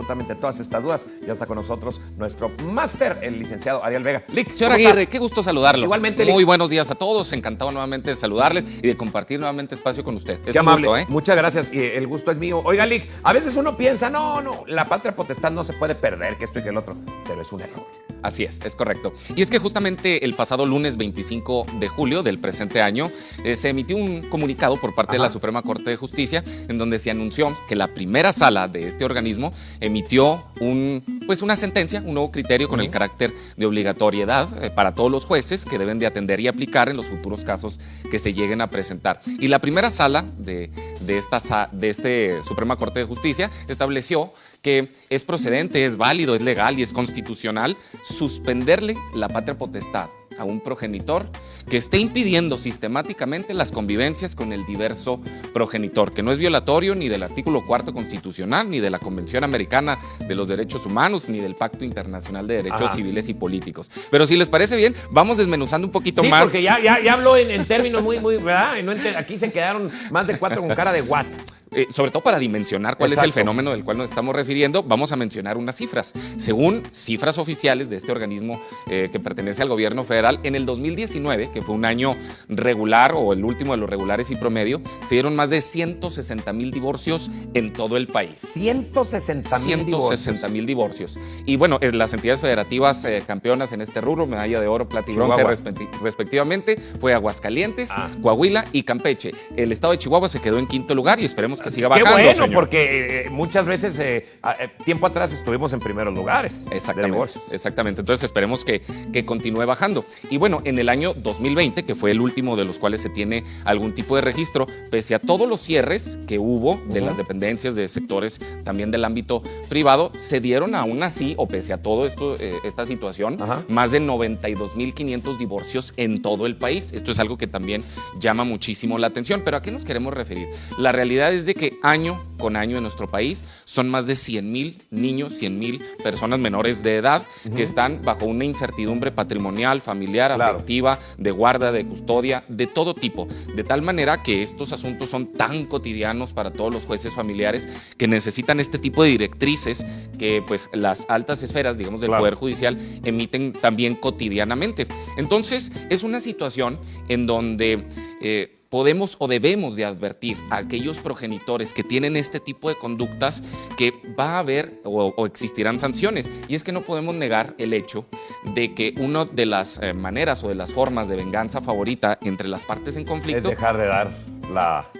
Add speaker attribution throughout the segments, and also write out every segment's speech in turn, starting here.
Speaker 1: absolutamente todas estas dudas. Ya está con nosotros nuestro máster, el licenciado Ariel Vega. Lic,
Speaker 2: señor Aguirre, qué gusto saludarlo.
Speaker 1: Igualmente, Lic.
Speaker 2: Muy buenos días a todos, encantado nuevamente de saludarles y de compartir nuevamente espacio con usted.
Speaker 1: Qué amable, gusto, Muchas gracias y el gusto es mío. Oiga, Lic, a veces uno piensa, no, la patria potestad no se puede perder, que esto y que el otro, pero es un error.
Speaker 2: Así es correcto. Y es que justamente el pasado lunes 25 de julio del presente año se emitió un comunicado por parte de la Suprema Corte de Justicia en donde se anunció que la primera sala de este organismo emitió una sentencia, un nuevo criterio con el carácter de obligatoriedad para todos los jueces que deben de atender y aplicar en los futuros casos que se lleguen a presentar. Y la primera sala de este Suprema Corte de Justicia estableció que es procedente, es válido, es legal y es constitucional suspenderle la patria potestad a un progenitor que esté impidiendo sistemáticamente las convivencias con el diverso progenitor, que no es violatorio ni del artículo 4º constitucional, ni de la Convención Americana de los Derechos Humanos, ni del Pacto Internacional de Derechos Civiles y Políticos. Pero si les parece bien, vamos desmenuzando un poquito más.
Speaker 1: Sí, porque ya habló en términos muy, ¿verdad? Aquí se quedaron más de 4 con cara de what.
Speaker 2: Sobre todo para dimensionar cuál es el fenómeno del cual nos estamos refiriendo, vamos a mencionar unas cifras. Según cifras oficiales de este organismo que pertenece al gobierno federal, en el 2019, que fue un año regular o el último de los regulares y promedio, se dieron más de 160,000 divorcios en todo el país.
Speaker 1: 160,000
Speaker 2: divorcios. Y bueno, las entidades federativas campeonas en este rubro, medalla de oro, plata y bronce respectivamente, fue Aguascalientes, Coahuila y Campeche. El estado de Chihuahua se quedó en quinto lugar y esperemos que siga bajando.
Speaker 1: Qué bueno,
Speaker 2: señor.
Speaker 1: porque muchas veces, tiempo atrás, estuvimos en primeros lugares.
Speaker 2: Exactamente. Entonces esperemos que continúe bajando. Y bueno, en el año 2020, que fue el último de los cuales se tiene algún tipo de registro, pese a todos los cierres que hubo de las dependencias, de sectores también del ámbito privado, se dieron aún así, o pese a todo esto, esta situación, más de 92,500 divorcios en todo el país. Esto es algo que también llama muchísimo la atención. ¿Pero a qué nos queremos referir? La realidad es de que año con año en nuestro país son más de 100,000 niños, 100,000 personas menores de edad que están bajo una incertidumbre patrimonial, familiar, afectiva, de guarda, de custodia, de todo tipo. De tal manera que estos asuntos son tan cotidianos para todos los jueces familiares que necesitan este tipo de directrices que pues las altas esferas, digamos, del Poder Judicial emiten también cotidianamente. Entonces, es una situación en donde podemos o debemos de advertir a aquellos progenitores que tienen este tipo de conductas que va a haber o existirán sanciones. Y es que no podemos negar el hecho de que una de las maneras o de las formas de venganza favorita entre las partes en conflicto
Speaker 1: es dejar de dar la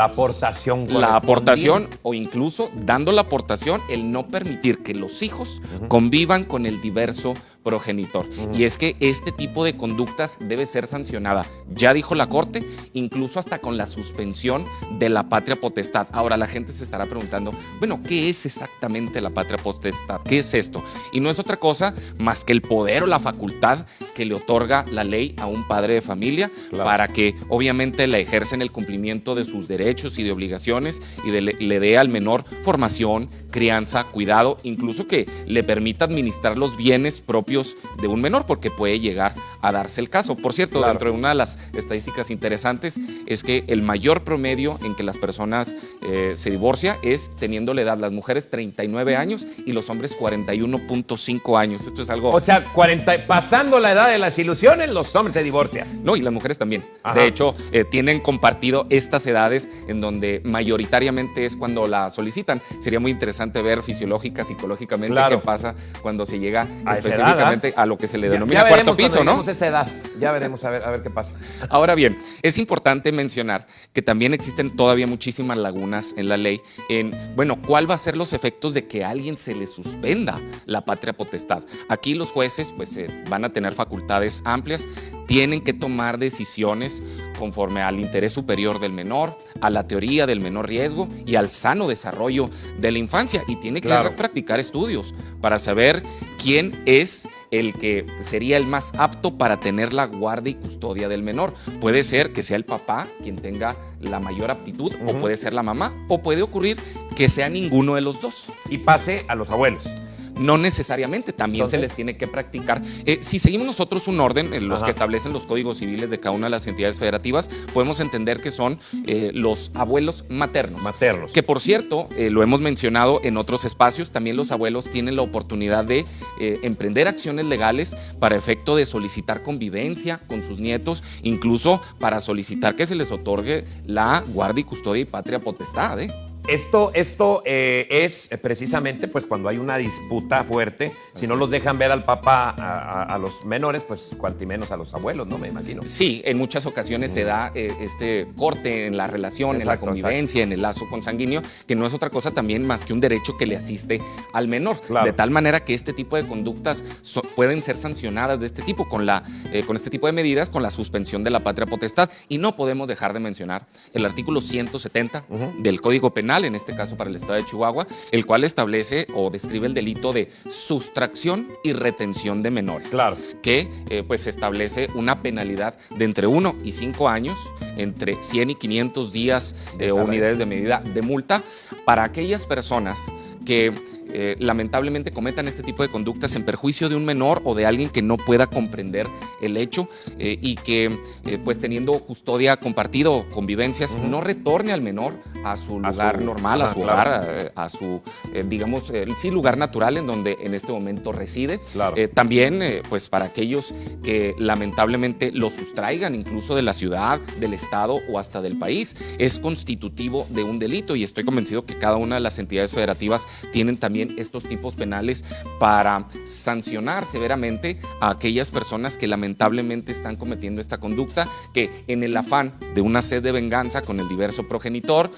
Speaker 1: aportación.
Speaker 2: La aportación, o incluso dando la aportación, el no permitir que los hijos convivan con el diverso progenitor. Y es que este tipo de conductas debe ser sancionada. Ya dijo la Corte, incluso hasta con la suspensión de la patria potestad. Ahora la gente se estará preguntando, bueno, ¿qué es exactamente la patria potestad? ¿Qué es esto? Y no es otra cosa más que el poder o la facultad que le otorga la ley a un padre de familia para que obviamente la ejerza en el cumplimiento de sus derechos y de obligaciones y le dé al menor formación, crianza, cuidado, incluso que le permita administrar los bienes propios de un menor, porque puede llegar a darse el caso. Por cierto, dentro de una de las estadísticas interesantes es que el mayor promedio en que las personas se divorcian es teniendo la edad, las mujeres 39 años y los hombres 41.5 años. Esto es algo...
Speaker 1: O sea, pasando la edad de las ilusiones, los hombres se divorcian.
Speaker 2: No, y las mujeres también. De hecho, tienen compartido estas edades en donde mayoritariamente es cuando la solicitan. Sería muy interesante ver fisiológica, psicológicamente qué pasa cuando se llega específicamente a lo que se le denomina cuarto piso, ¿no?
Speaker 1: Esa edad. Ya veremos a ver qué pasa.
Speaker 2: Ahora bien, es importante mencionar que también existen todavía muchísimas lagunas en la ley ¿cuál va a ser los efectos de que a alguien se le suspenda la patria potestad? Aquí los jueces pues van a tener facultades amplias, tienen que tomar decisiones conforme al interés superior del menor, a la teoría del menor riesgo y al sano desarrollo de la infancia, y tiene que practicar estudios para saber quién es el que sería el más apto para tener la guardia y custodia del menor. Puede ser que sea el papá quien tenga la mayor aptitud, o puede ser la mamá, o puede ocurrir que sea ninguno de los dos.
Speaker 1: Y pase a los abuelos.
Speaker 2: No necesariamente, también se les tiene que practicar. Si seguimos nosotros un orden, en los que establecen los códigos civiles de cada una de las entidades federativas, podemos entender que son los abuelos maternos. Que por cierto, lo hemos mencionado en otros espacios, también los abuelos tienen la oportunidad de emprender acciones legales para efecto de solicitar convivencia con sus nietos, incluso para solicitar que se les otorgue la guardia y custodia y patria potestad.
Speaker 1: Esto es precisamente pues cuando hay una disputa fuerte, si no los dejan ver al papá a los menores, pues cuanto menos a los abuelos, ¿no? Me imagino.
Speaker 2: Sí, en muchas ocasiones se da este corte en la relación, en la convivencia, en el lazo consanguíneo, que no es otra cosa también más que un derecho que le asiste al menor. Claro. De tal manera que este tipo de conductas pueden ser sancionadas de este tipo, con este tipo de medidas, con la suspensión de la patria potestad. Y no podemos dejar de mencionar el artículo 170 del Código Penal, en este caso para el estado de Chihuahua, el cual establece o describe el delito de sustracción y retención de menores. Claro. Que pues establece una penalidad de entre 1 y 5 años, entre 100 y 500 días o unidades de medida de multa para aquellas personas que lamentablemente cometan este tipo de conductas en perjuicio de un menor o de alguien que no pueda comprender el hecho y que pues teniendo custodia compartida o convivencias no retorne al menor a su lugar normal, a su hogar, a su digamos sí, lugar natural en donde en este momento reside. Claro. También pues para aquellos que lamentablemente lo sustraigan incluso de la ciudad, del estado o hasta del país, es constitutivo de un delito, y estoy convencido que cada una de las entidades federativas tienen también estos tipos penales para sancionar severamente a aquellas personas que lamentablemente están cometiendo esta conducta, que en el afán de una sed de venganza con el diverso progenitor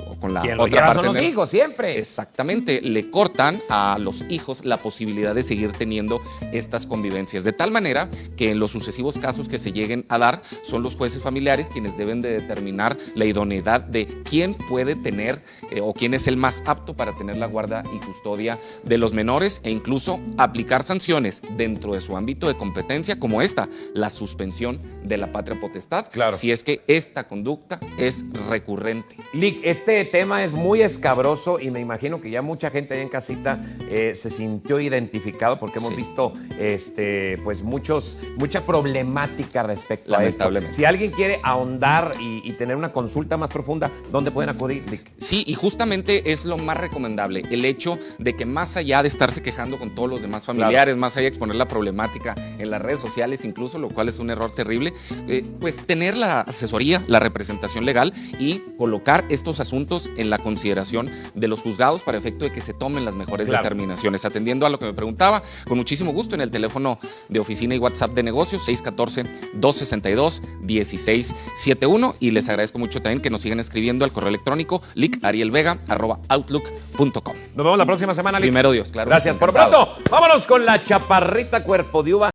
Speaker 2: o con la otra parte,
Speaker 1: son los hijos siempre.
Speaker 2: Exactamente, le cortan a los hijos la posibilidad de seguir teniendo estas convivencias, de tal manera que en los sucesivos casos que se lleguen a dar son los jueces familiares quienes deben de determinar la idoneidad de quién puede tener o quién es el más apto para tener la guarda y custodia de los menores, e incluso aplicar sanciones dentro de su ámbito de competencia, como la suspensión de la patria potestad, si es que esta conducta es recurrente.
Speaker 1: Lic, este tema es muy escabroso y me imagino que ya mucha gente ahí en casita se sintió identificado, porque hemos visto pues mucha problemática respecto a esto. Si alguien quiere ahondar y tener una consulta más profunda, ¿dónde pueden acudir, Lic?
Speaker 2: Sí, y justamente es lo más recomendable, el hecho de que más allá de estarse quejando con todos los demás familiares, más allá de exponer la problemática en las redes sociales incluso, lo cual es un error terrible, pues tener la asesoría, la representación legal y colocar estos asuntos en la consideración de los juzgados para efecto de que se tomen las mejores determinaciones. Atendiendo a lo que me preguntaba, con muchísimo gusto en el teléfono de oficina y WhatsApp de negocios 614-262-1671, y les agradezco mucho también que nos sigan escribiendo al correo electrónico licarielvega@outlook.com.
Speaker 1: Nos vemos la próxima semana, Lic.
Speaker 2: Primero Dios, claro.
Speaker 1: Gracias. Por pronto, vámonos con la chaparrita Cuerpo de Uva.